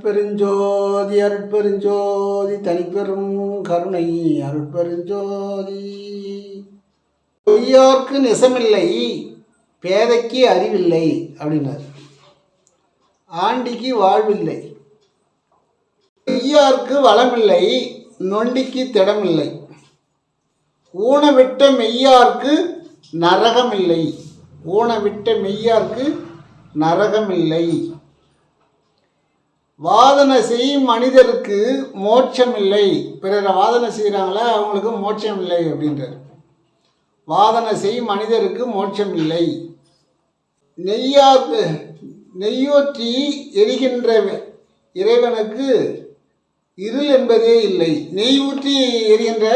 பெருஞ்சோதி அருட்பெருஞ்சோதி தனிப்பெரும் கருணை அருட்பெருஞ்சோதி. பொய்யோர்க்கு நெசமில்லை, பேதைக்கு அறிவில்லை அப்படின்னார். ஆண்டிக்கு வாழ்வில்லை, பொய்யார்க்கு வளமில்லை, நொண்டிக்கு திடமில்லை, ஊனவிட்ட மெய்யார்க்கு நரகமில்லை, ஊனவிட்ட மெய்யார்க்கு நரகமில்லை, வாதனை செய்யும் மனிதருக்கு மோட்சம் இல்லை. பிறரை வாதனை செய்கிறாங்களே அவங்களுக்கு மோட்சம் இல்லை அப்படின்றார். வாதனை செய்யும் மனிதருக்கு மோட்சம் இல்லை. நெய்யோற்றி எரிகின்ற இறைவனுக்கு இருள் என்பதே இல்லை. நெய் ஊற்றி எரிகின்ற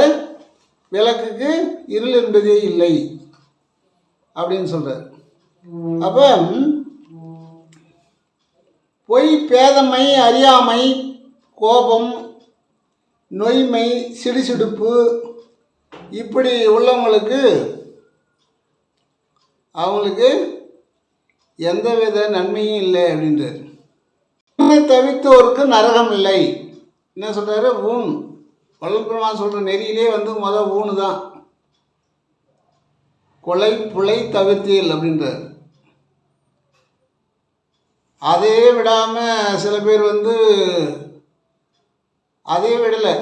விளக்குக்கு இருள் என்பதே இல்லை அப்படின்னு சொல்கிறார். அப்போ பொய், பேதமை, அறியாமை, கோபம், நொய்மை, சிடுசிடுப்பு இப்படி உள்ளவங்களுக்கு அவங்களுக்கு எந்தவித நன்மையும் இல்லை அப்படின்றார். தவித்தோருக்கு நரகம் இல்லை. என்ன சொல்கிறாரு? ஊன் வள்ளல்பெருமான் சொல்கிற நெறியிலே ஊனு தான். கொலை புலை தவிர்த்தியல் அப்படின்றார். அதே விடாமல் சில பேர் அதே விடலை.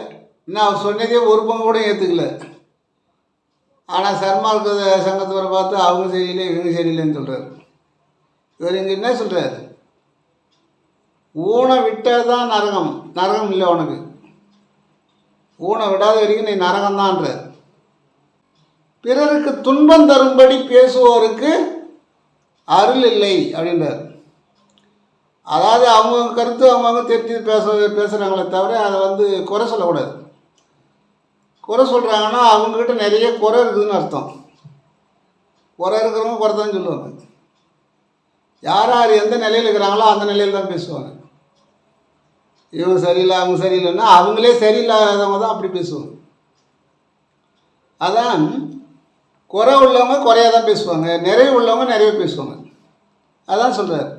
இன்னும் அவர் சொன்னதே ஒரு பங்கு கூட ஏற்றுக்கல. ஆனால் சர்மார்க்க சங்கத்தவரை பார்த்து அவங்க சரியில்லை இவங்க சரியில்லைன்னு சொல்கிறார். இவர் இங்கே என்ன சொல்கிறார்? ஊனை விட்டால் தான் நரகம், நரகம் இல்லை உனக்கு. ஊனை விடாத வரைக்கும் நீ நரகம்தான்றார். பிறருக்கு துன்பம் தரும்படி பேசுவோருக்கு அருள் இல்லை அப்படின்றார். அதாவது அவங்கவுங்க கருத்து அவங்கவுங்க தெரிஞ்சு பேசுகிறாங்களே தவிர அதை குறை சொல்லக்கூடாது. குறை சொல்கிறாங்கன்னா அவங்கக்கிட்ட நிறைய குறை இருக்குதுன்னு அர்த்தம். குறை இருக்கிறவங்க குறை தான் சொல்லுவாங்க. யார் யார் எந்த நிலையில் இருக்கிறாங்களோ அந்த நிலையில் தான் பேசுவாங்க. இவங்க சரியில்லை அவங்க சரியில்லைன்னா அவங்களே சரியில்லாதவங்க தான் அப்படி பேசுவாங்க. அதான் குறை உள்ளவங்க குறையாக தான் பேசுவாங்க, நிறைய உள்ளவங்க நிறைய பேசுவாங்க. அதான் சொல்கிறார்,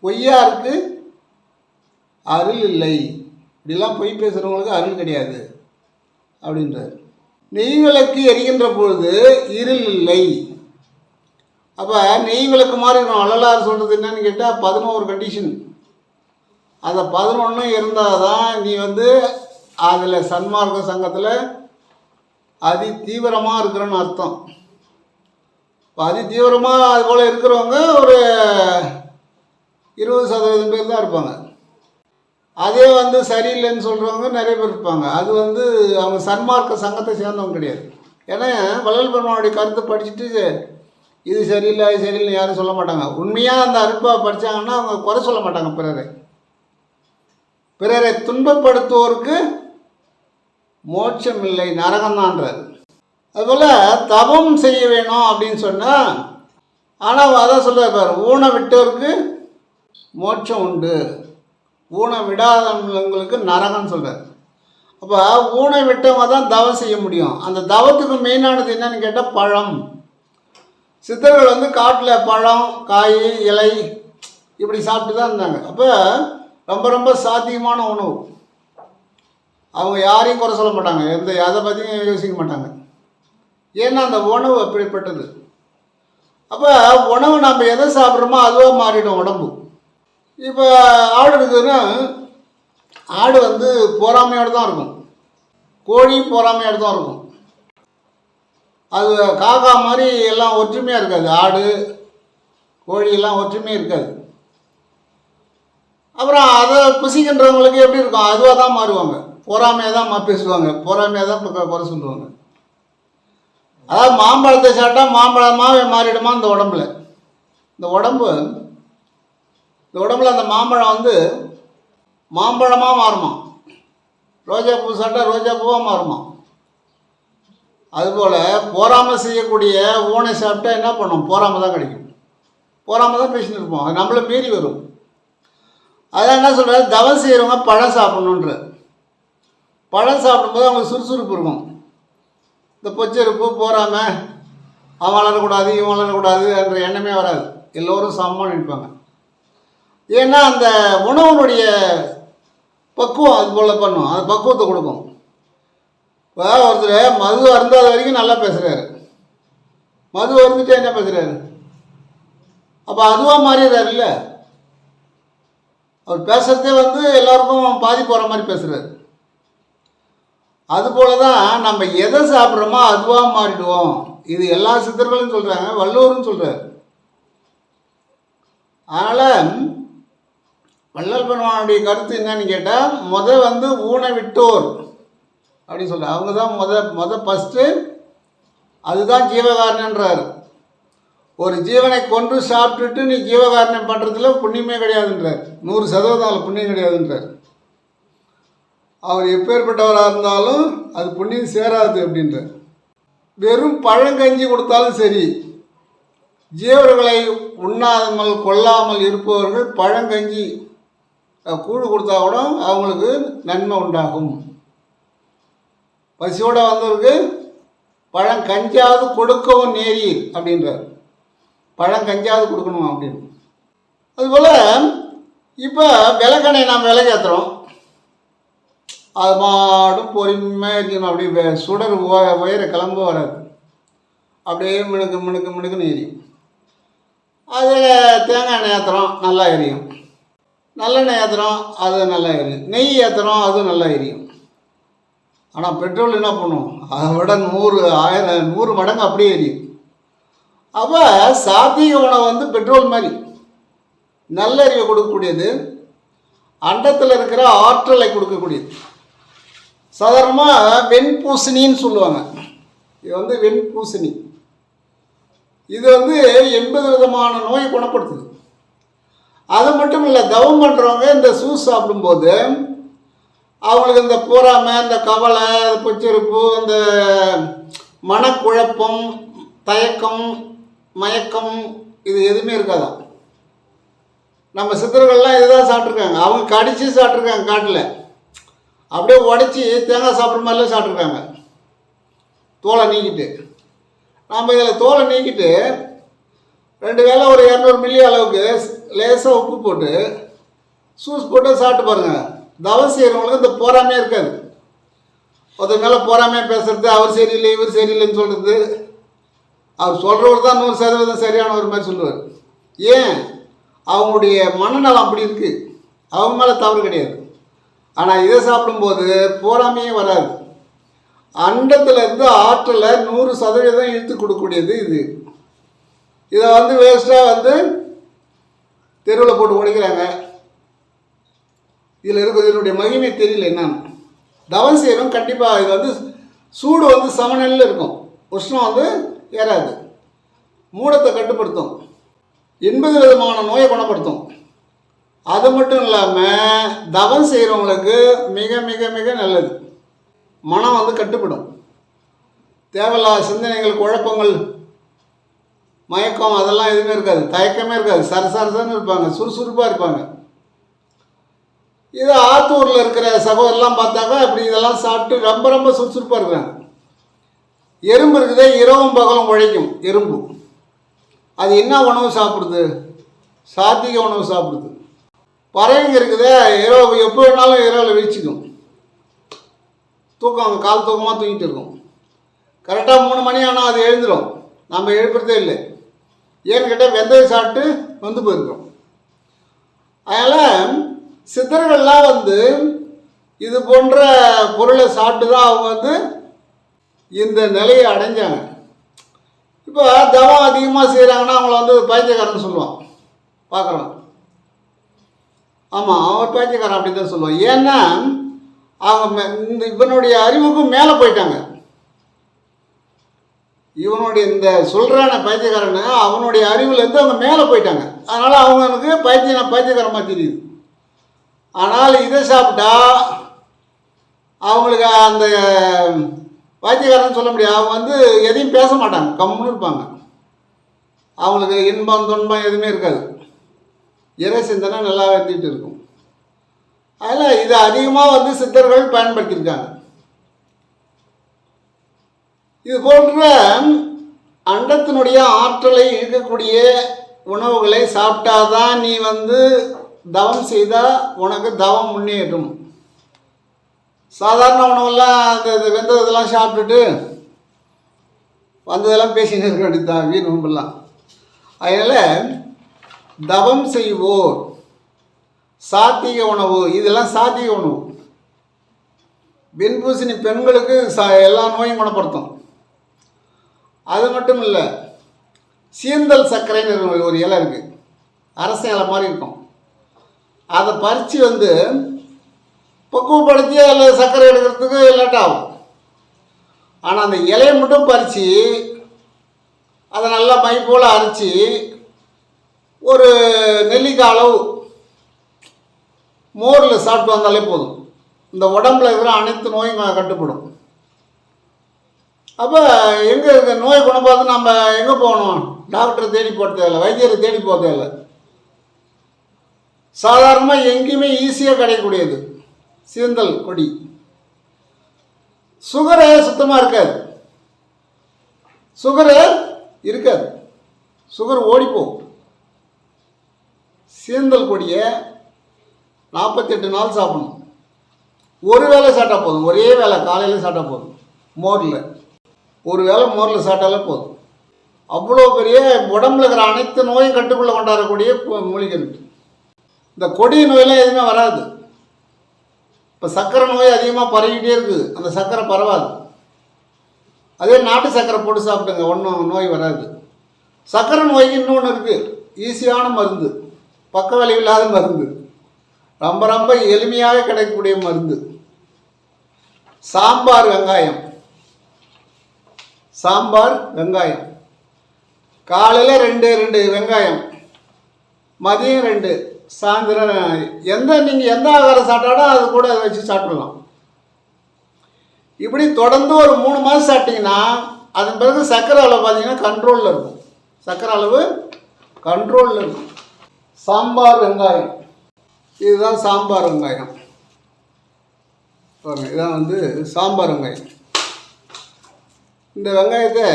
பொய்யாருக்கு அருள் இல்லை. இப்படிலாம் பொய் பேசுகிறவங்களுக்கு அருள் கிடையாது அப்படின்றார். நெய் விளக்கு எரிகின்ற பொழுது இருள் இல்லை. அப்போ நெய் விளக்கு மாதிரி இருக்கணும். வள்ளலார் சொல்கிறது என்னன்னு கேட்டால் 11 கண்டிஷன். அந்த 11 இருந்தால் தான் நீ அதில் சன்மார்க்க சங்கத்தில் அதி தீவிரமாக இருக்கிறன்னு அர்த்தம். இப்போ அதி தீவிரமாக அது போல் இருக்கிறவங்க ஒரு 20% பேர் தான் இருப்பாங்க. அதே சரியில்லைன்னு சொல்கிறவங்க நிறைய பேர் இருப்பாங்க. அது அவங்க சன்மார்க்க சங்கத்தை சேர்ந்தவங்க கிடையாது. ஏன்னா வள்ளல் பெருமானுடைய கருத்தை படிச்சுட்டு இது சரியில்லை இது சரியில்லை யாரும் சொல்ல மாட்டாங்க. உண்மையாக அந்த அருட்பா படித்தாங்கன்னா அவங்க குறை சொல்ல மாட்டாங்க. பிறரை துன்பப்படுத்துவோருக்கு மோட்சம் இல்லை, நரகம்தான்றார். அதுபோல் தவம் செய்ய வேணும் அப்படின்னு சொன்னால், ஆனால் அதான் சொல்கிறார், ஊனை விட்டோருக்கு மோட்சம் உண்டு, ஊனை விடாதவங்களுக்கு நரகம்னு சொல்கிறார். அப்போ ஊனை விட்டவங்க தான் தவம் செய்ய முடியும். அந்த தவத்துக்கு மெயினானது என்னன்னு கேட்டால் பழம். சித்தர்கள் காட்டில் பழம், காய், இலை இப்படி சாப்பிட்டு தான் இருந்தாங்க. அப்போ ரொம்ப ரொம்ப சாத்தியமான உணவு. அவங்க யாரையும் குறை சொல்ல மாட்டாங்க, அதை பற்றியும் யோசிக்க மாட்டாங்க. ஏன்னா அந்த உணவு அப்படிப்பட்டது. அப்போ உணவு நம்ம எதை சாப்பிட்றோமோ அதுவாக மாறிடும் உடம்பு. இப்போ ஆடு இருக்குதுன்னா ஆடு பொறாமையோடு தான் இருக்கும், கோழி பொறாமையோடு தான் இருக்கும். அது காக்கா மாதிரி எல்லாம் ஒற்றுமையாக இருக்காது. ஆடு கோழி எல்லாம் ஒற்றுமையாக இருக்காது. அப்புறம் அதை புசிக்கின்றவங்களுக்கு எப்படி இருக்கும்? அதுவாக தான் மாறுவாங்க, பொறாமையாக தான் பேசுவாங்க, பொறாமையாக தான் குறை சொல்லுவாங்க. அதாவது மாம்பழத்தை சாப்பிட்டா மாம்பழமாகவே மாறிடுமா இந்த உடம்புல. இந்த உடம்புல அந்த மாம்பழம் மாம்பழமாக மாறுமா. ரோஜா பூ சாப்பிட்டா ரோஜா பூவாக மாறுமா. அதுபோல் போராமை செய்யக்கூடிய ஊனை சாப்பிட்டா என்ன பண்ணும்? போராமை தான் கிடைக்கும். போராமை தான் பேசின்னு இருப்போம், அது நம்மளை மீறி வரும். அதான் என்ன சொல்கிறாரு, தவம் செய்கிறவங்க பழம் சாப்பிட்ணுன்ற. பழம் சாப்பிடும்போது அவங்களுக்கு சுறுசுறுப்பு இருக்கும். இந்த பொச்சரிப்பு போராமை, அவன் வளரக்கூடாது இவன் வளரக்கூடாது என்ற எண்ணமே வராது. எல்லோரும் சமமாக நினைப்பாங்க. ஏன்னா அந்த உணவுனுடைய பக்குவம் அது போல் பண்ணும், அது பக்குவத்தை கொடுக்கும். இப்போ ஒருத்தர் மது அருந்தாத வரைக்கும் நல்லா பேசுகிறாரு, மது அருந்துட்டு என்ன பேசுகிறாரு, அப்போ அதுவாக மாறிடுறாரு இல்லை. அவர் பேசுகிறதே எல்லாருக்கும் பாதிப்பு வர மாதிரி பேசுகிறாரு. அதுபோல தான் நம்ம எதை சாப்பிட்றோமோ அதுவாக மாறிடுவோம். இது எல்லா சித்தர்களும் சொல்கிறாங்க, வள்ளுவரும் சொல்கிறார். அதனால் வள்ளல் பெருமானுடைய கருத்து என்னன்னு கேட்டால், ஊனை விட்டோர் அப்படின்னு சொல்கிறார். அவங்க தான் ஃபஸ்ட்டு அதுதான் ஜீவகாரணன்றார். ஒரு ஜீவனை கொன்று சாப்பிட்டுட்டு நீ ஜீவகாரணம் பண்ணுறதுல புண்ணியமே கிடையாதுன்றார், 100% அதில் புண்ணியம் கிடையாதுன்றார். அவர் எப்பேற்பட்டவராக இருந்தாலும் அது புண்ணியம் சேராது அப்படின்றார். வெறும் பழங்கஞ்சி கொடுத்தாலும் சரி, ஜீவர்களை உண்ணாமல் கொல்லாமல் இருப்பவர்கள் பழங்கஞ்சி கூழ் கொடுத்தா கூட அவங்களுக்கு நன்மை உண்டாகும். பசியோடு வந்தவருக்கு பழங்கஞ்சாவது கொடுக்கவும் நேரீர் அப்படின்றார். பழங்கஞ்சாவது கொடுக்கணும் அப்படின்னு. அதுபோல் இப்போ விளக்கெண்ணெய் நாம் விலைக்கு ஏற்றுறோம், அது மாடும் பொறுமையாக இருக்கணும். அப்படியே சுடர் உயர கிளம்ப வராது, அப்படியே மினுக்கு மினுக்கு மினுக்குன்னு எரியும். அதில் தேங்காய் எண்ணெய் ஏற்றுறோம், நல்லா எரியும். நல்லெண்ணெய் ஏற்றுறோம், அது நல்லா எரியும். நெய் ஏற்றுறோம், அதுவும் நல்லா எரியும். ஆனால் பெட்ரோல் என்ன பண்ணும், அதை விட 100 மடங்கு அப்படியே எரியும். அப்போ சாத்வீக உணவு பெட்ரோல் மாதிரி நல்லறிவை கொடுக்கக்கூடியது, அண்டத்தில் இருக்கிற ஆற்றலை கொடுக்கக்கூடியது. சாதாரணமாக வெண்பூசணின்னு சொல்லுவாங்க. இது வெண்பூசணி. இது 80 விதமான நோயை குணப்படுத்துது. அது மட்டும் இல்லை, தவம் பண்ணுறவங்க இந்த சூஸ் சாப்பிடும்போது அவங்களுக்கு இந்த பொறாமை, இந்த கவலை, பொச்சரிப்பு, இந்த மனக்குழப்பம், தயக்கம், மயக்கம், இது எதுவுமே இருக்காதான். நம்ம சித்தர்கள்லாம் இதுதான் சாப்பிட்ருக்காங்க. அவங்க கடிச்சு சாப்பிட்ருக்காங்க, காட்டில் அப்படியே உடச்சி தேங்காய் சாப்பிட்ற மாதிரிலாம் சாப்பிட்ருக்காங்க, தோலை நீக்கிட்டு. நம்ம இதில் தோலை நீக்கிட்டு 2 வேளை ஒரு 200 மில்லி அளவுக்கு லேசாக உப்பு போட்டு சூஸ் போட்டு சாப்பிட்டு பாருங்கள். தவம் செய்கிறவங்களுக்கு இந்த போராமே இருக்காது. ஒருத்தர் மேலே போராமையாக பேசுகிறது, அவர் சரியில்லை இவர் சரியில்லைன்னு சொல்கிறது. அவர் சொல்கிறவர் தான் 100% சரியானவர் மாதிரி சொல்லுவார். ஏன், அவங்களுடைய மனநலம் அப்படி இருக்குது, அவங்க மேலே தவறு கிடையாது. ஆனால் இதை சாப்பிடும்போது போராமையே வராது. அண்டத்திலேருந்து ஆற்றலை 100% இழுத்து கொடுக்கக்கூடியது இது. இதை வேஸ்ட்டாக தெருவில் போட்டு உடைக்கிறாங்க. இதில் இருக்கிறது இதனுடைய மகிமை தெரியல என்னன்னு. தவம் செய்கிறோம், கண்டிப்பாக இது சூடு சமநிலையில் இருக்கும், உஷ்ணம் ஏறாது, மூடத்தை கட்டுப்படுத்தும், 80 விதமான நோயை குணப்படுத்தும். அது மட்டும் இல்லாமல் தவம் செய்கிறவங்களுக்கு மிக மிக மிக நல்லது. மனம் கட்டுப்படும், தேவையில்லாத சிந்தனைகள், குழப்பங்கள், மயக்கம் அதெல்லாம் எதுவுமே இருக்காது, தயக்கமே இருக்காது, சரசரசன்னு இருப்பாங்க, சுறுசுறுப்பாக இருப்பாங்க. இது ஆத்தூரில் இருக்கிற சகோதரெலாம் பார்த்தாக்கா இப்படி இதெல்லாம் சாப்பிட்டு ரொம்ப ரொம்ப சுறுசுறுப்பாக இருக்கிறாங்க. எறும்பு இருக்குதே, இரவும் பகலும் உழைக்கும் எறும்பு. அது என்ன உணவு சாப்பிடுது, சாத்வீக உணவு சாப்பிடுது. பறவைங்க இருக்குதே, இரவு எப்போ வேணாலும் இரவில் வீழ்ச்சிக்கும், தூக்கம் கால் தூக்கமாக தூங்கிட்டு இருக்கும். கரெக்டாக 3 மணி ஆனால் அது எழுந்துடும், நம்ம எழுப்புறதே இல்லை. ஏன்னு கேட்டால் வெந்தயம் சாப்பிட்டு போயிருக்கோம். அதனால் சித்தர்கள்லாம் இது போன்ற பொருளை சாப்பிட்டு தான் அவங்க இந்த நிலையை அடைஞ்சாங்க. இப்போ தவம் அதிகமாக செய்கிறாங்கன்னா அவங்கள பைத்தியக்காரன்னு சொல்லுவான், பார்க்குறோம். ஆமாம், அவர் பைத்தியக்காரன் அப்படி தான் சொல்லுவான். ஏன்னா அவங்க இவனுடைய அறிவுக்கும் மேலே போயிட்டாங்க. இவனுடைய இந்த சொல்கிறான பைத்தியக்காரன்னு அவனுடைய அறிவுலேருந்து அவங்க மேலே போயிட்டாங்க. அதனால் அவங்களுக்கு பைத்தியக்காரமாக தெரியுது. ஆனால் இதை சாப்பிட்டா அவங்களுக்கு அந்த பைத்தியக்காரன்னு சொல்ல முடியாது. அவங்க எதையும் பேச மாட்டாங்க, கம்முன்னு இருப்பாங்க. அவங்களுக்கு இன்பம் துன்பம் எதுவுமே இருக்காது, இறை சிந்தனை நல்லா இருந்துகிட்டு இருக்கும். அதில் இதை அதிகமாக சித்தர்கள் பயன்படுத்தியிருக்காங்க. இது போன்ற அண்டத்தினுடைய ஆற்றலை இழுக்கக்கூடிய உணவுகளை சாப்பிட்டாதான் நீ தவம் செய்தால் உனக்கு தவம் முன்னேறும். சாதாரண உணவெல்லாம் அந்த வெந்ததெல்லாம் சாப்பிட்டுட்டு வந்ததெல்லாம் பேசின்னு இருக்க வேண்டியதுதான் வீண் உணவெல்லாம். அதனால் தவம் செய்வோர், சாத்திக உணவு, இதெல்லாம் சாத்திக உணவு. வெண்பூசணி பெண்களுக்கு எல்லா நோயும் குணப்படுத்தும். அது மட்டும் இல்லை, சீந்தல் சர்க்கரைன்னு ஒரு இலை இருக்குது, அரச இலை மாதிரி இருக்கும். அதை பறித்து பக்குவப்படுத்தி அதில் சர்க்கரை எடுக்கிறதுக்கு லேட் ஆகும். ஆனால் அந்த இலையை மட்டும் பறித்து அதை நல்லா மை போல் அரைச்சி ஒரு நெல்லிக்காய் அளவு மோரில் சாப்பிட்டு வந்தாலே போதும், இந்த உடம்புல இருக்கிற அனைத்து நோயும் கட்டுப்படும். அப்போ எங்கே இருக்க நோய் குணப்படுத்த நம்ம எங்கே போகணும்? டாக்டரை தேடி போக தேவையில்லை, வைத்தியரை தேடி போக தேவையில்லை. சாதாரணமாக எங்கேயுமே ஈஸியாக கிடைக்கக்கூடியது சீந்தல் கொடி. சுகரே சுத்தமாக இருக்காது, சுகரு இருக்காது, சுகர் ஓடிப்போம். சீந்தல் கொடியை 48 நாள் சாப்பிடணும். ஒரு வேளை சாப்பிட்டா போதும், ஒரே வேளை காலையில் சாப்பிட்டா போதும். மோரில் ஒரு வேளை மோரில் சாப்பிட்டாலே போதும். அவ்வளோ பெரிய உடம்புல இருக்கிற அனைத்து நோயும் கட்டுக்குள்ளே கொண்டாடக்கூடிய மூலிகை இருக்குது. இந்த கொடி நோயெல்லாம் எதுவுமே வராது. இப்போ சர்க்கரை நோய் அதிகமாக பரவிக்கிட்டே இருக்குது, அந்த சர்க்கரை பரவாது. அதே நாட்டு சர்க்கரை போட்டு சாப்பிடுங்க, ஒன்றும் நோய் வராது. சர்க்கரை நோய்க்கு இன்னொன்று இருக்குது, ஈஸியான மருந்து, பக்க விளைவு இல்லாத மருந்து, ரொம்ப ரொம்ப எளிமையாக கிடைக்கக்கூடிய மருந்து. சாம்பார் வெங்காயம். சாம்பார் வெங்காயம் காலையில் 2 வெங்காயம், மதியம் 2, சாயந்தரம் நீங்கள் எந்த ஆகாரம் சாப்பிட்டாலும் அது கூட அதை வச்சு சாப்பிடலாம். இப்படி தொடர்ந்து ஒரு 3 மாதம் சாப்பிட்டிங்கன்னா அதன் பிறகு சர்க்கரை அளவு பார்த்தீங்கன்னா கண்ட்ரோலில் இருக்கும். சர்க்கரை அளவு கண்ட்ரோலில் இருக்கும். சாம்பார் வெங்காயம், இதுதான் சாம்பார் வெங்காயம். பாருங்கள், இதான் சாம்பார் வெங்காயம். இந்த வெங்காயத்தை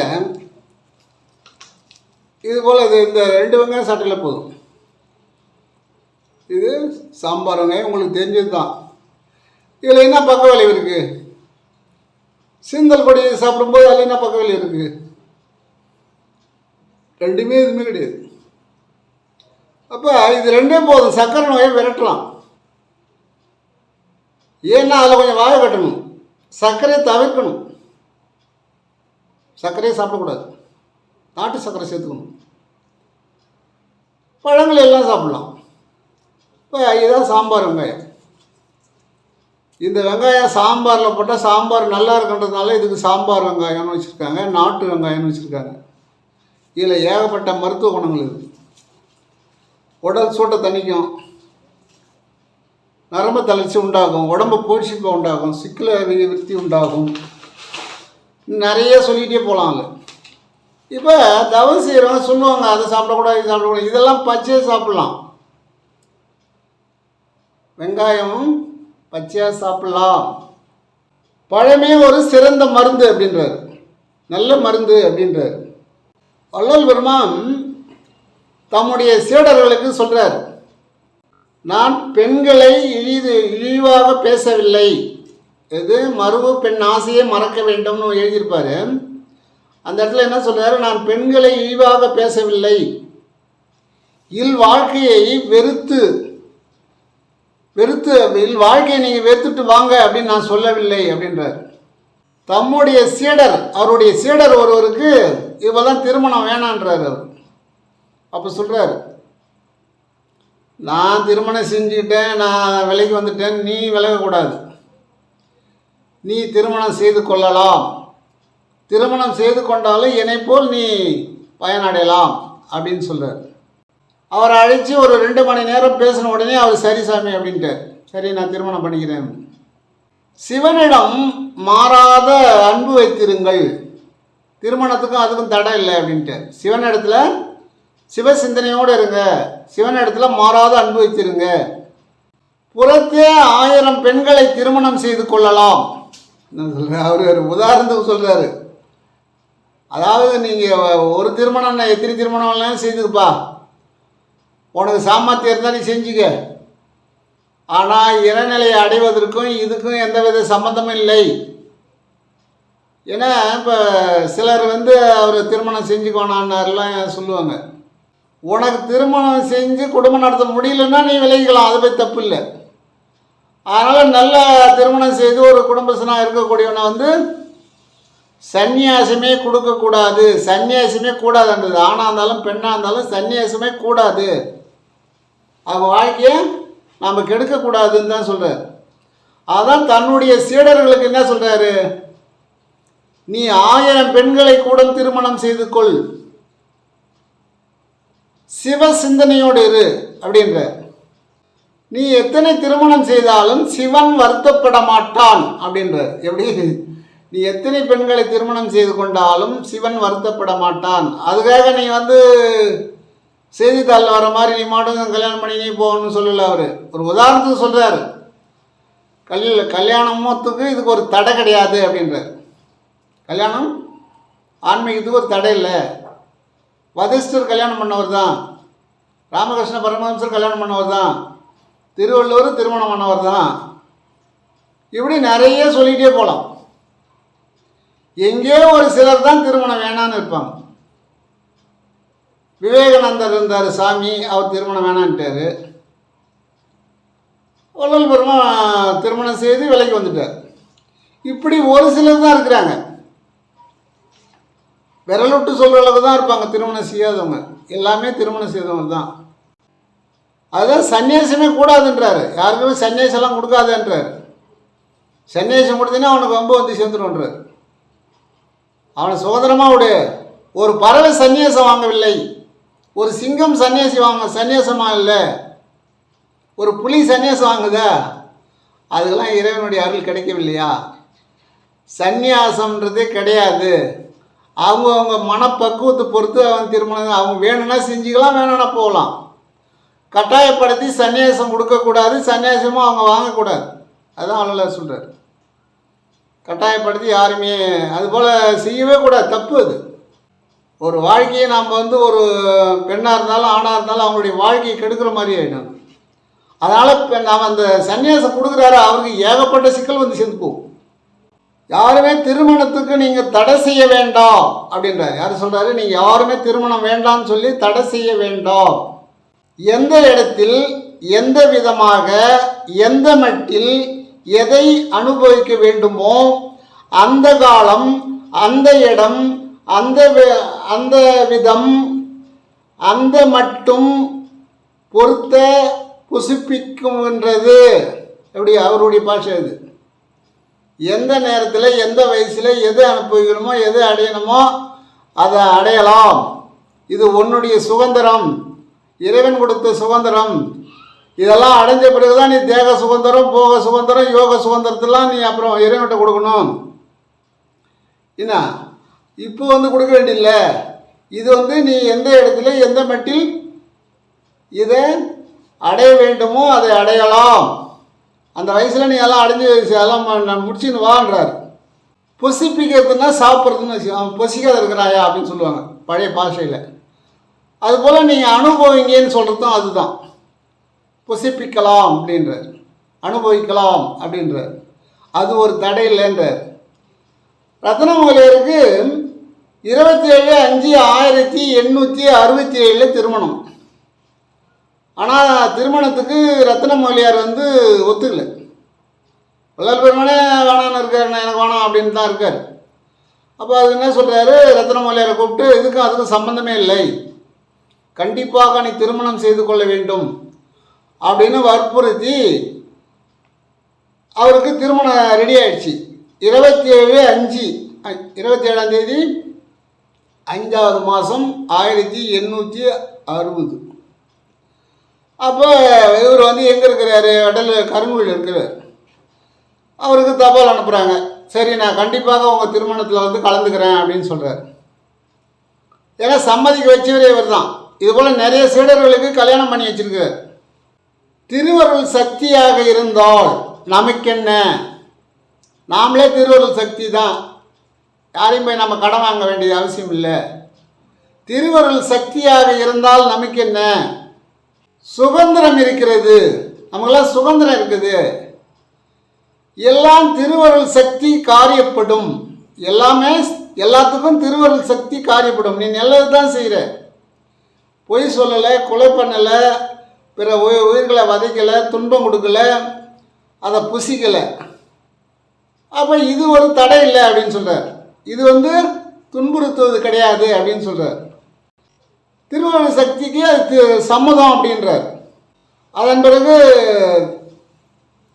இது போல் இந்த 2 வெங்காயம் சாப்பிட்டாலே போதும். இது சாம்பார் வெங்காயம், உங்களுக்கு தெரிஞ்சது தான். இதில் என்ன பக்க விளைவு இருக்குது? சீந்தல் கொடி சாப்பிடும்போது அதில் என்ன பக்க விளைவு இருக்குது? ரெண்டுமே எதுவுமே கிடையாது. அப்போ இது 2 போதும், சர்க்கரை நோயை விரட்டலாம். ஏன்னா அதில் கொஞ்சம் வாயை கட்டணும், சர்க்கரையை தவிர்க்கணும். சர்க்கரையை சாப்பிடக்கூடாது, நாட்டு சர்க்கரை சேர்த்துக்கணும். பழங்கள் எல்லாம் சாப்பிடலாம். இப்போ இதுதான் சாம்பார் வெங்காயம். இந்த வெங்காயம் சாம்பாரில் போட்டால் சாம்பார் நல்லா இருக்குன்றதுனால இதுக்கு சாம்பார் வெங்காயம்னு வச்சுருக்காங்க, நாட்டு வெங்காயம்னு வச்சுருக்காங்க. இதில் ஏகப்பட்ட மருத்துவ குணங்கள் இருக்குது. உடல் சூட்டை தணிக்கும், நரம்பு தளர்ச்சி உண்டாகும், உடம்பு போஷிப்பை உண்டாகும், சிக்கல விருத்தி உண்டாகும், நிறைய சொல்லிகிட்டே போகலாம். அதில் இப்போ தவறு செய்கிறவங்க சொல்லுவாங்க அதை சாப்பிடக்கூடாது, இது சாப்பிடக்கூடாது. இதெல்லாம் பச்சையாக சாப்பிட்லாம். வெங்காயம் பச்சையாக சாப்பிட்லாம். பழமே ஒரு சிறந்த மருந்து அப்படின்றார், நல்ல மருந்து அப்படின்றார். வள்ளல் பெருமான் தம்முடைய சீடர்களுக்கு சொல்கிறார், நான் பெண்களை இழிவாக பேசவில்லை. இது மறுவு பெண் ஆசையை மறக்க வேண்டும்னு எழுதியிருப்பார். அந்த இடத்துல என்ன சொல்கிறாரு? நான் பெண்களை இழிவாக பேசவில்லை, வாழ்க்கையை வெறுத்து வாழ்க்கையை நீங்கள் வெறுத்துட்டு வாங்க அப்படின்னு நான் சொல்லவில்லை அப்படின்றார். தம்முடைய சீடர், அவருடைய சீடர் ஒருவருக்கு இவெல்லாம் திருமணம் வேணான்றார் அவர். அப்போ சொல்கிறார், நான் திருமணம் செஞ்சுக்கிட்டேன், நான் விலைக்கு வந்துட்டேன், நீ விலகக்கூடாது, நீ திருமணம் செய்து கொள்ளலாம், திருமணம் செய்து கொண்டாலும் என்னை போல் நீ பயனடையலாம் அப்படின்னு சொல்கிறார். அவரை அழைச்சி ஒரு 2 மணி நேரம் பேசின உடனே அவர் சரி சாமி அப்படின்ட்டார். சரி, நான் திருமணம் பண்ணிக்கிறேன். சிவனிடம் மாறாத அன்பு வைத்திருங்கள், திருமணத்துக்கும் அதுக்கும் தடை இல்லை அப்படின்ட்டார். சிவனிடத்தில் சிவ சிந்தனையோடு இருங்க, சிவனிடத்தில் மாறாத அன்பு வைத்திருங்க. புறத்தே 1000 பெண்களை திருமணம் செய்து கொள்ளலாம். என்ன சொல்கிறார் அவர்? ஒரு உதாரணத்துக்கு சொல்கிறாரு. அதாவது நீங்கள் ஒரு திருமணம் எத்தனை திருமணம்லாம் செய்துக்குப்பா, உனக்கு சாமர்த்தியம் இருந்தால் நீ செஞ்சுக்க, ஆனால் இறைநிலையை அடைவதற்கும் இதுக்கும் எந்தவித சம்மந்தமும் இல்லை. ஏன்னா இப்போ சிலர் அவர் திருமணம் செஞ்சுக்கோனான்னாரெலாம் சொல்லுவாங்க. உனக்கு திருமணம் செஞ்சு குடும்பம் நடத்த முடியலன்னா நீ விலகிக்கலாம், அது போய் தப்பு இல்லை. அதனால் நல்ல திருமணம் செய்து ஒரு குடும்பஸ்தனாக இருக்கக்கூடியவனை சந்நியாசமே கொடுக்கக்கூடாது, சந்நியாசமே கூடாதுன்றது. ஆணாக இருந்தாலும் பெண்ணாக இருந்தாலும் சந்நியாசமே கூடாது. அவங்க வாழ்க்கையை நம்ம கெடுக்கக்கூடாதுன்னு தான் சொல்கிறார். அதான் தன்னுடைய சீடர்களுக்கு என்ன சொல்கிறாரு, நீ 1000 பெண்களை கூட திருமணம் செய்து கொள், சிவ சிந்தனையோடு இரு அப்படின்ற. நீ எத்தனை திருமணம் செய்தாலும் சிவன் வருத்தப்பட மாட்டான் அப்படின்ற. எப்படி? நீ எத்தனை பெண்களை திருமணம் செய்து கொண்டாலும் சிவன் வருத்தப்பட மாட்டான். அதுக்காக நீ செய்தித்தாளில் வர மாதிரி நீ மாட்டும் கல்யாணம் பண்ணி நீ போகணும்னு சொல்லலை. அவர் ஒரு உதாரணத்துக்கு சொல்கிறார். கல்யாணத்துக்கு இதுக்கு ஒரு தடை கிடையாது அப்படின்றார். கல்யாணம் ஆன்மீகத்துக்கு ஒரு தடை இல்லை. வதிஷ்டர் கல்யாணம் பண்ணவர் தான், ராமகிருஷ்ண பரமஹம்சர் கல்யாணம் பண்ணவர் தான், திருவள்ளுவர் திருமணம் பண்ணவர் தான். இப்படி நிறைய சொல்லிகிட்டே போகலாம். எங்கேயோ ஒரு சிலர் தான் திருமணம் வேணான்னு இருப்பாங்க. விவேகானந்தர் இருந்தார் சாமி, அவர் திருமணம் வேணான்ட்டார். வள்ளல் பெருமான் திருமணம் செய்து விலைக்கு வந்துட்டார். இப்படி ஒரு சிலர் தான் இருக்கிறாங்க. விரல் விட்டு சொல்கிற அளவுக்கு தான் இருப்பாங்க திருமணம் செய்யாதவங்க. எல்லாமே திருமணம் செய்தவங்க தான். அதுதான் சன்னியாசமே கூடாதுன்றாரு. யாருக்குமே சன்னியாசம்லாம் கொடுக்காதுன்றார். சன்னியாசம் கொடுத்தீங்கன்னா அவனுக்கு ரொம்ப சேர்ந்துடுன்றார். அவனை சுதந்திரமாக விடு. ஒரு பறவை சன்னியாசம் வாங்கவில்லை, ஒரு சிங்கம் சன்னியாசமாக இல்லை, ஒரு புலி சன்னியாசம் வாங்குதா? அதுக்கெல்லாம் இறைவனுடைய அருள் கிடைக்கவில்லையா? சந்நியாசம்ன்றதே கிடையாது. அவங்கவுங்க மனப்பக்குவத்தை பொறுத்து அவன் திருமணம் அவங்க வேணும்னா செஞ்சுக்கலாம், வேணும்னா போகலாம். கட்டாயப்படுத்தி சன்னியாசம் கொடுக்கக்கூடாது, சன்னியாசமும் அவங்க வாங்கக்கூடாது. அதுதான் வள்ளலார் சொல்கிறார். கட்டாயப்படுத்தி யாருமே அதுபோல் செய்யவே கூடாது, தப்பு அது. ஒரு வாழ்க்கையை நாம் ஒரு பெண்ணாக இருந்தாலும் ஆணாக இருந்தாலும் அவங்களுடைய வாழ்க்கையை கெடுக்கிற மாதிரி ஆகிடும். அதனால் இப்போ நாம் அந்த சன்னியாசம் கொடுக்குறாரு, அவருக்கு ஏகப்பட்ட சிக்கல் சேர்ந்து போகும். யாருமே திருமணத்துக்கு நீங்கள் தடை செய்ய வேண்டாம் அப்படின்றார். யார் சொல்கிறாரு? நீங்கள் யாருமே திருமணம் வேண்டாம்னு சொல்லி தடை செய்ய வேண்டாம். எந்த இடத்தில் எந்த விதமாக எந்த மட்டில் எதை அனுபவிக்க வேண்டுமோ அந்த காலம் அந்த இடம் அந்த விதம் அந்த மட்டும் பொறுத்த புதுப்பிக்கும்ன்றது. எப்படி? அவருடைய பாஷை அது. எந்த நேரத்தில் எந்த வயசில் எது அனுபவிக்கணுமோ எது அடையணுமோ அதை அடையலாம். இது உன்னுடைய சுதந்திரம், இறைவன் கொடுத்த சுதந்திரம். இதெல்லாம் அடைஞ்ச பிறகு தான் நீ தேக சுதந்திரம், போக சுதந்திரம், யோக சுதந்திரத்தெல்லாம் நீ அப்புறம் இறைவன்கிட்ட கொடுக்கணும். என்ன இப்போ கொடுக்க வேண்டியதில்லை. இது நீ எந்த இடத்துல எந்த மட்டில் இதை அடைய வேண்டுமோ அதை அடையலாம். அந்த வயசில் நீ எல்லாம் அடைஞ்சு எல்லாம் முடிச்சுன்னு வான்றார். பொசிப்பிக்கிறதுனா சாப்பிட்றதுன்னு அவன் பொசிக்காத இருக்கிறாயா அப்படின்னு சொல்லுவாங்க பழைய பாஷையில். அதுபோல் நீங்கள் அனுபவிங்கன்னு சொல்கிறதும் அதுதான். புசிப்பிக்கலாம் அப்படின்றார், அனுபவிக்கலாம் அப்படின்றார். அது ஒரு தடை இல்லைன்றார். ரத்னமங்கலியருக்கு 27/5/1867 திருமணம். ஆனால் திருமணத்துக்கு ரத்னமங்கலியார் ஒத்துக்கலை. வள்ளல் பெருமானே வேணான்னு இருக்கார், எனக்கு வேணாம் அப்படின்னு தான் இருக்கார். அப்போ அது என்ன சொல்கிறாரு? ரத்னமங்கலியாரை கூப்பிட்டு இதுக்கும் அதுக்கும் சம்பந்தமே இல்லை, கண்டிப்பாக நீ திருமணம் செய்து கொள்ள வேண்டும் அப்படின்னு வற்புறுத்தி அவருக்கு திருமணம் ரெடி ஆயிடுச்சு. 27ஆம் தேதி 5வது மாதம் 1860. அப்போ இவர் எங்கே இருக்கிறாரு? கருங்கூழில் இருக்கிறார். அவருக்கு தபால் அனுப்புகிறாங்க. சரி, நான் கண்டிப்பாக உங்கள் திருமணத்தில் கலந்துக்கிறேன் அப்படின்னு சொல்கிறார். ஏன்னா சம்மதிக்க வச்சவரே இவர் தான். இதுபோல் நிறைய சீடர்களுக்கு கல்யாணம் பண்ணி வச்சிருக்கார். திருவருள் சக்தியாக இருந்தால் நமக்கென்ன? நாமளே திருவருள் சக்தி தான், யாரையும் போய் நம்ம கடன் வாங்க வேண்டிய அவசியம் இல்லை. திருவருள் சக்தியாக இருந்தால் நமக்கு என்ன? சுதந்திரம் இருக்கிறது. நமக்கெல்லாம் சுதந்திரம் இருக்குது, எல்லாம் திருவருள் சக்தி காரியப்படும், எல்லாமே எல்லாத்துக்கும் திருவருள் சக்தி காரியப்படும். நீ நல்லது தான் செய்கிற, பொய் சொல்லலை, கொலை பண்ணலை, பிற உயிர்களை வதைக்கலை, துன்பம் கொடுக்கலை, அதை புசிக்கலை, அப்போ இது ஒரு தடை இல்லை அப்படின்னு சொல்கிறார். இது துன்புறுத்துவது கிடையாது அப்படின்னு சொல்கிறார். திருவருள் சக்திக்கு அது சம்மதம் அப்படின்றார். அதன் பிறகு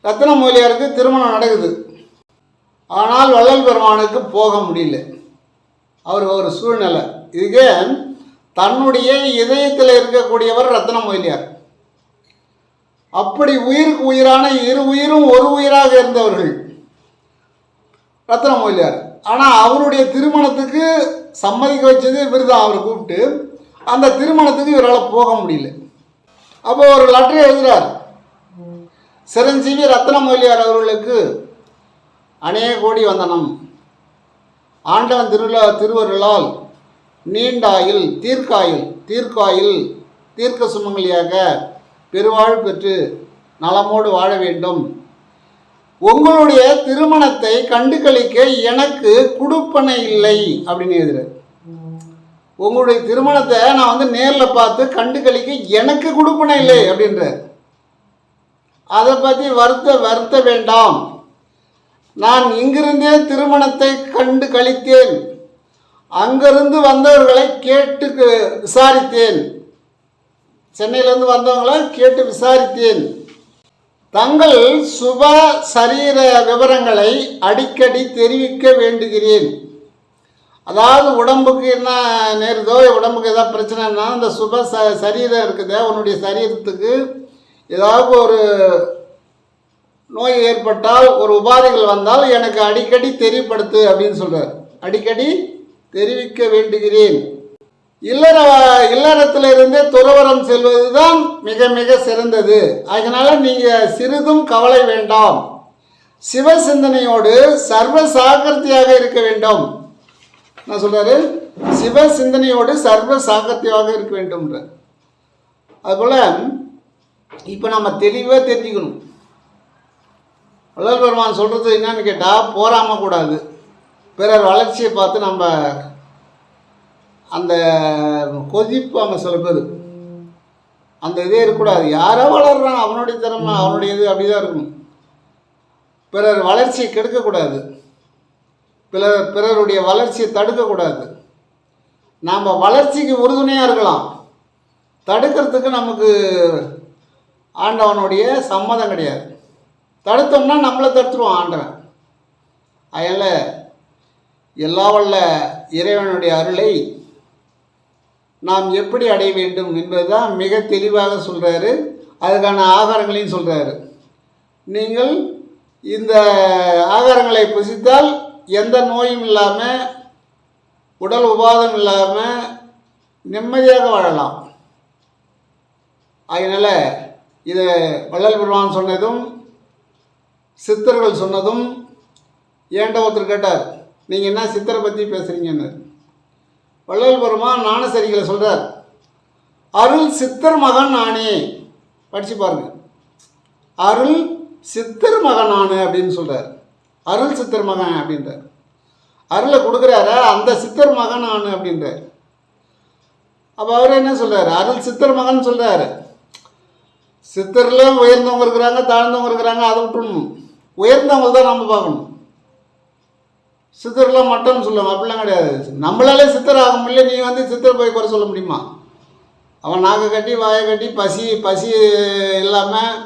ரத்னமொழியாருக்கு திருமணம் நடக்குது. ஆனால் வள்ளல் பெருமானுக்கு போக முடியல. அவர் ஒரு சூழ்நிலை. இதுக்கே தன்னுடைய இதயத்தில் இருக்கக்கூடியவர் ரத்னமொழியார். அப்படி உயிருக்கு உயிரான இரு உயிரும் ஒரு உயிராக இருந்தவர்கள் ரத்னமொழியார். ஆனால் அவருடைய திருமணத்துக்கு சம்மதிக்க வச்சது இவர் தான். அவரை கூப்பிட்டு அந்த திருமணத்துக்கு இவரால் போக முடியல. அப்போ ஒரு லெட்டர் எழுதுகிறார். சிரஞ்சீவி ரத்னமொழியார் அவர்களுக்கு அநேக கோடி வந்தனம். ஆண்டவன் திருவருளால் நீண்டாயில் தீர்க்காயில் தீர்க்க சுமங்கலியாக பெருவாழ் பெற்று நலமோடு வாழ வேண்டும். உங்களுடைய திருமணத்தை கண்டு கழிக்க எனக்கு குடுப்பனை இல்லை அப்படின்னு எழுதுறார். உங்களுடைய திருமணத்தை நான் நேரில் பார்த்து கண்டு கழிக்க எனக்கு குடுப்பனை இல்லை அப்படின்றார். அதை பற்றி வருத்த வேண்டாம். நான் இங்கிருந்தே திருமணத்தை கண்டு கழித்தேன். அங்கிருந்து வந்தவர்களை கேட்டு விசாரித்தேன். சென்னையிலேருந்து வந்தவங்களை கேட்டு விசாரித்தேன். தங்கள் சுப சரீர விவரங்களை அடிக்கடி தெரிவிக்க வேண்டுகிறேன். அதாவது உடம்புக்கு என்ன நேருதோ, உடம்புக்கு ஏதாவது பிரச்சனைனா அந்த சுப சரீரம் இருக்குது, உன்னுடைய சரீரத்துக்கு ஏதாவது ஒரு நோய் ஏற்பட்டால், ஒரு உபாதைகள் வந்தால் எனக்கு அடிக்கடி தெரியப்படுத்து அப்படின்னு சொல்கிறார். அடிக்கடி தெரிவிக்க வேண்டுகிறேன். இல்லறத்தில் இருந்தே துறவரம் செல்வது தான் மிக மிக சிறந்தது. அதனால் நீங்கள் சிறிதும் கவலை வேண்டாம். சிவ சிந்தனையோடு சர்வ சாகர்த்தியாக இருக்க வேண்டும். நான் சொல்கிறாரு, சிவ சிந்தனையோடு சர்வ சாகர்த்தியாக இருக்க வேண்டும்ன்ற. அதுபோல் இப்போ நம்ம தெளிவாக தெரிஞ்சுக்கணும். வள்ளல் பெருமான் சொல்கிறது என்னன்னு கேட்டால், போராமல் கூடாது. பிறர் வளர்ச்சியை பார்த்து நம்ம அந்த கொதிப்பாங்க சில பேர், அந்த இதே இருக்கக்கூடாது. யாரோ வளர்றான், அவனுடைய திறமை அவனுடைய இது அப்படி தான் இருக்கணும். பிறர் வளர்ச்சியை கெடுக்கக்கூடாது, பிறருடைய வளர்ச்சியை தடுக்கக்கூடாது. நாம் வளர்ச்சிக்கு உறுதுணையாக இருக்கலாம், தடுக்கிறதுக்கு நமக்கு ஆண்டவனுடைய சம்மதம் கிடையாது. தடுத்தோம்னா நம்மளை தடுத்துருவோம் ஆண்டவன். அதனால் எல்லா வல்ல இறைவனுடைய அருளை நாம் எப்படி அடைய வேண்டும் என்பது தான் மிக தெளிவாக சொல்கிறாரு. அதுக்கான ஆகாரங்களையும் சொல்கிறாரு. நீங்கள் இந்த ஆகாரங்களை புசித்தால் எந்த நோயும் இல்லாமல், உடல் உபாதம் இல்லாமல் நிம்மதியாக வாழலாம். அதனால் இதை வள்ளல் பெருமான் சொன்னதும் சித்தர்கள் சொன்னதும், ஏன்ட்ட ஒருத்தர் கேட்டார், நீங்கள் என்ன சித்தரை பற்றி பேசுகிறீங்கன்னு. வள்ளல் பெருமான் ஞானசரிகளை சொல்கிறார், அருள் சித்தர் மகன் நானே. படித்து பாருங்கள், அருள் சித்தர் மகன் நானு அப்படின்னு சொல்கிறார். அருள் சித்தர் மகன் அப்படின்றார். அருளை கொடுக்குறாரு, அந்த சித்தர் மகன் நானு அப்படின்றார். அப்போ அவர் என்ன சொல்கிறார், அருள் சித்தர் மகன் சொல்கிறாரு. சித்தரில் உயர்ந்தவங்க இருக்கிறாங்க, தாழ்ந்தவங்க இருக்கிறாங்க, அதை விட்டுணும். உயர்ந்தவங்க தான் நம்ம பார்க்கணும். சித்தர்லாம் மட்டம்னு சொல்லுவாங்க, அப்படிலாம் கிடையாது. நம்மளாலே சித்தர் ஆக முடியல, நீ சித்தர் போய் குறை சொல்ல முடியுமா? அவன் நாக்கை கட்டி வாயை கட்டி பசி இல்லாமல்,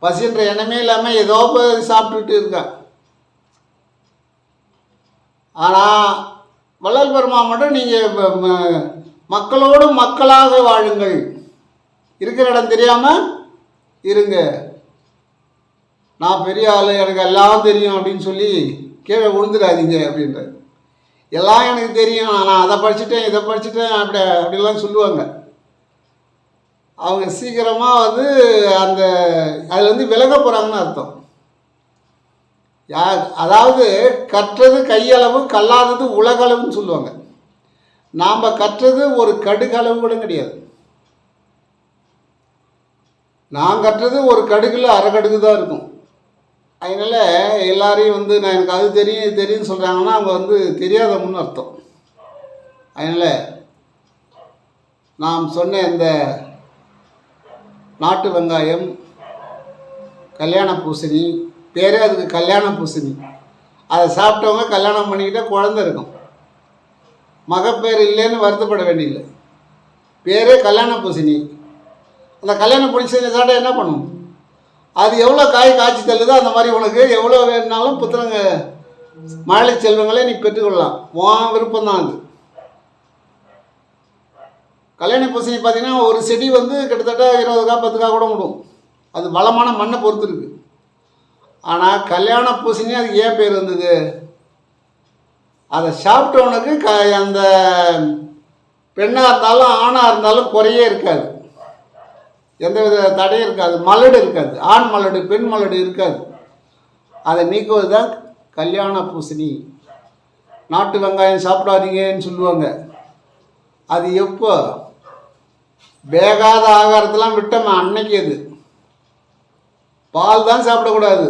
பசின்ற எண்ணமே இல்லாமல் ஏதோ போய் சாப்பிட்டுட்டு இருக்கான். ஆனால் வள்ளல் பெருமான் மட்டும் நீங்கள் மக்களோடு மக்களாக வாழுங்கள், இருக்கிற இடம் தெரியாமல் இருங்க, நான் பெரிய ஆள், எனக்கு எல்லாம் தெரியும் அப்படின்னு சொல்லி கீழே விழுந்துடாதீங்க அப்படின்றார். எல்லாம் எனக்கு தெரியும், நான் அதை படிச்சுட்டேன் இதை படிச்சுட்டேன் அப்படிலாம் சொல்லுவாங்க. அவங்க சீக்கிரமாக அந்த அதில் விலக போகிறாங்கன்னு அர்த்தம். அதாவது கற்றது கையளவு, கல்லாதது உலகளவுன்னு சொல்லுவாங்க. நாம் கற்றது ஒரு கடுகளவு கூட கிடையாது. நான் கட்டுறது ஒரு கடுகில் அரை கடுகு தான் இருக்கும். அதனால் எல்லாரையும் வந்து நான் எனக்கு அது தெரியும் இது தெரியும்னு சொல்கிறாங்கன்னா அவங்க வந்து தெரியாதவங்கன்னு அர்த்தம். அதனால் நாம் சொன்ன இந்த நாட்டு வெங்காயம், கல்யாண பூசணி, பேரே அதுக்கு கல்யாண பூசணி, அதை சாப்பிட்டவங்க கல்யாணம் பண்ணிக்கிட்டால் குழந்த இருக்கும். மகப்பேர் இல்லைன்னு வருத்தப்பட வேண்டியதில்லை. பேரே கல்யாண பூசணி. அந்த கல்யாண பூசணி சாப்பிட்டா என்ன பண்ணும்? அது எவ்வளோ காய் காய்ச்சி தள்ளுதோ அந்த மாதிரி உனக்கு எவ்வளோ வேணுனாலும் புத்திரங்க மழை செல்வங்களே நீ பெற்றுக்கொள்ளலாம். உன் விருப்பம்தான் அது. கல்யாண பூசணி பார்த்தீங்கன்னா ஒரு செடி வந்து கிட்டத்தட்ட 20 காய் 10 காய் கூட விடும். அது வளமான மண்ணை பொறுத்து இருக்குது. ஆனால் கல்யாண பூசணி அதுக்கு ஏன் பேர் வந்தது? அதை சாப்பிட்டவனுக்கு அந்த பெண்ணாக இருந்தாலும் ஆணாக இருந்தாலும் குறையே இருக்காது, எந்த வித தடையும் இருக்காது, மலடு இருக்காது, ஆண் மலடு பெண் மலடு இருக்காது. அதை நீக்குவது தான் கல்யாண பூசணி. நாட்டு வெங்காயம் சாப்பிடாதீங்கன்னு சொல்லுவாங்க. அது எப்போ வேகாத ஆகாரத்தெல்லாம் விட்டோம் அன்னைக்கு. அது பால் தான் சாப்பிடக்கூடாது.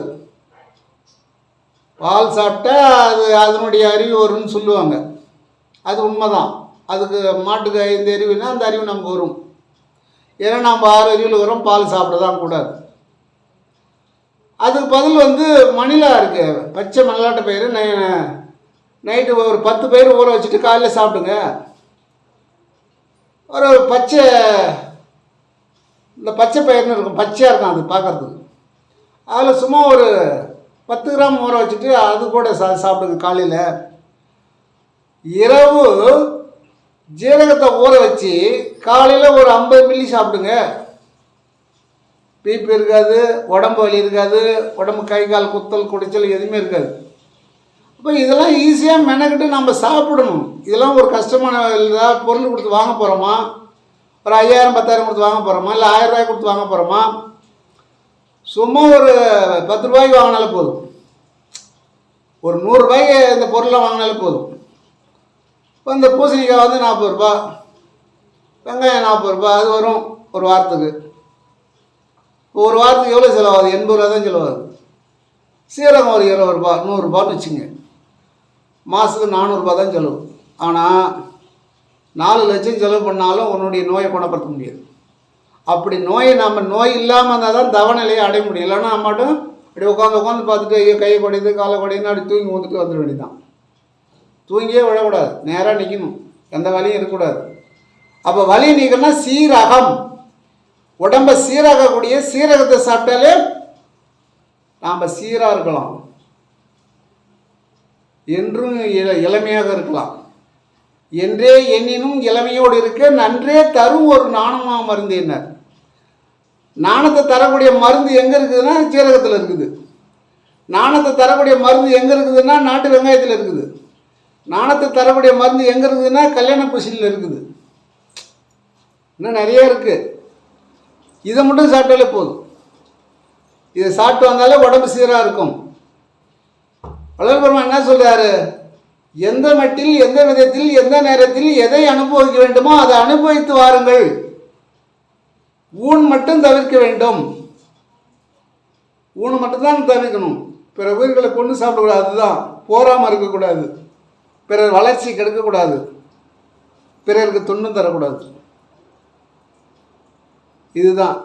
பால் சாப்பிட்டா அது அதனுடைய அறிவு வரும்னு சொல்லுவாங்க. அது உண்மைதான். அதுக்கு மாட்டுக்கு 5 அறிவுனா அந்த அறிவு நமக்கு வரும். ஏன்னா நம்ம 6 அறிவில் வரும். பால் சாப்பிட தான் கூடாது. அதுக்கு பதில் வந்து மணிலா இருக்குது, பச்சை மல்லாட்டை பயிறு. நைட்டு ஒரு 10 பயிர் ஊற வச்சுட்டு காலையில் சாப்பிடுங்க. ஒரு இந்த பச்சை பயிர்னு இருக்கும், பச்சையாக இருக்கும் அது பார்க்குறதுக்கு. அதில் சும்மா ஒரு 10 கிராம் ஊற வச்சுட்டு அது கூட சாப்பிடுங்க காலையில். இரவு ஜீரகத்தை ஊற வச்சு காலையில் ஒரு 50 மில்லி சாப்பிடுங்க. பிபி இருக்காது, உடம்பு வலி இருக்காது, உடம்பு கை கால் குத்தல் குடைச்சல் எதுவுமே இருக்காது. அப்போ இதெல்லாம் ஈஸியாக மெனக்கிட்டு நம்ம சாப்பிடணும். இதெல்லாம் ஒரு கஷ்டமான ஏதாவது பொருள் கொடுத்து வாங்க போகிறோமா? ஒரு 5000 10,000 கொடுத்து வாங்க போகிறோமா? இல்லை 1000 ரூபாய் கொடுத்து வாங்க போகிறோமா? சும்மா ஒரு 10 ரூபாய்க்கு வாங்கினாலே போதும். ஒரு 100 ரூபாய்க்கு இந்த பொருளை வாங்கினாலே போதும். இப்போ இந்த பூசணிக்காய் வந்து 40 ரூபா, வெங்காயம் 40 ரூபா, அது வரும் ஒரு வாரத்துக்கு. ஒரு வாரத்துக்கு எவ்வளோ செலவாகுது? 80 ரூபா தான் செலவாகுது. சீரகம் ஒரு 20 ரூபா 100 ரூபான்னு வச்சுங்க. மாதத்துக்கு 400 ரூபா தான் செலவு. ஆனால் 4 லட்சம் செலவு பண்ணாலும் உன்னுடைய நோயை குணப்படுத்த முடியாது. அப்படி நோய் இல்லாமல் இருந்தால் தான் தவநிலையை அடைய முடியும். இல்லைன்னா மட்டும் இப்படி உட்காந்து பார்த்துட்டு ஐயோ கையை குடையுது காலை குடையுதுன்னு அப்படி தூங்கி வந்துட்டு வந்துட வேண்டியதான். தூங்கியே விழக்கூடாது, நேராக நிற்கணும், எந்த வலியும் இருக்கக்கூடாது. அப்போ வலி நீக்கணும்னா சீரகம், உடம்பை சீராகக்கூடிய சீரகத்தை சாப்பிட்டாலே நாம் சீராக இருக்கலாம், என்றும் இளமையாக இருக்கலாம். என்றே எண்ணினும் இளமையோடு இருக்க நன்றே தரும் ஒரு நாணமா மருந்து. என்ன நாணத்தை தரக்கூடிய மருந்து எங்கே இருக்குதுன்னா சீரகத்தில் இருக்குது. நாணத்தை தரக்கூடிய மருந்து எங்கே இருக்குதுன்னா நாட்டு வெங்காயத்தில் இருக்குது. நாணத்தை தரக்கூடிய மருந்து எங்கே இருக்குதுன்னா கல்யாண பூசணியில் இருக்குது. இன்னும் நிறைய இருக்குது. இதை மட்டும் சாப்பிட்டாலே போதும். இதை சாப்பிட்டு வந்தாலே உடம்பு சீராக இருக்கும். வள்ளல் பெருமான் என்ன சொல்கிறாரு? எந்த மட்டில் எந்த விதத்தில் எந்த நேரத்தில் எதை அனுபவிக்க வேண்டுமோ அதை அனுபவித்து வாருங்கள். ஊன் மட்டும் தவிர்க்க வேண்டும். ஊன் மட்டும்தான் தவிர்க்கணும். பிற உயிர்களை கொண்டு சாப்பிடக்கூடாது. அதுதான் போராமல் இருக்கக்கூடாது. பிறர் வளர்ச்சி கெடுக்கக்கூடாது. பிறருக்கு துன்பம் தரக்கூடாது. இதுதான்.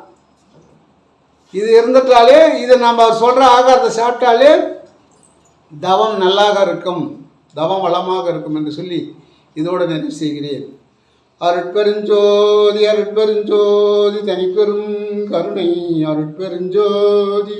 இது இருந்துட்டாலே, இது நம்ம சொல்கிற ஆகாரத்தை சாப்பிட்டாலே தவம் நல்லாக இருக்கும், தவம் வளமாக இருக்கும் என்று சொல்லி இதோடு நிறைவு செய்கிறேன். அருட்பெருஞ்சோதி அருட்பெருஞ்சோதி தனிப்பெரும் கருணை அருட்பெருஞ்சோதி.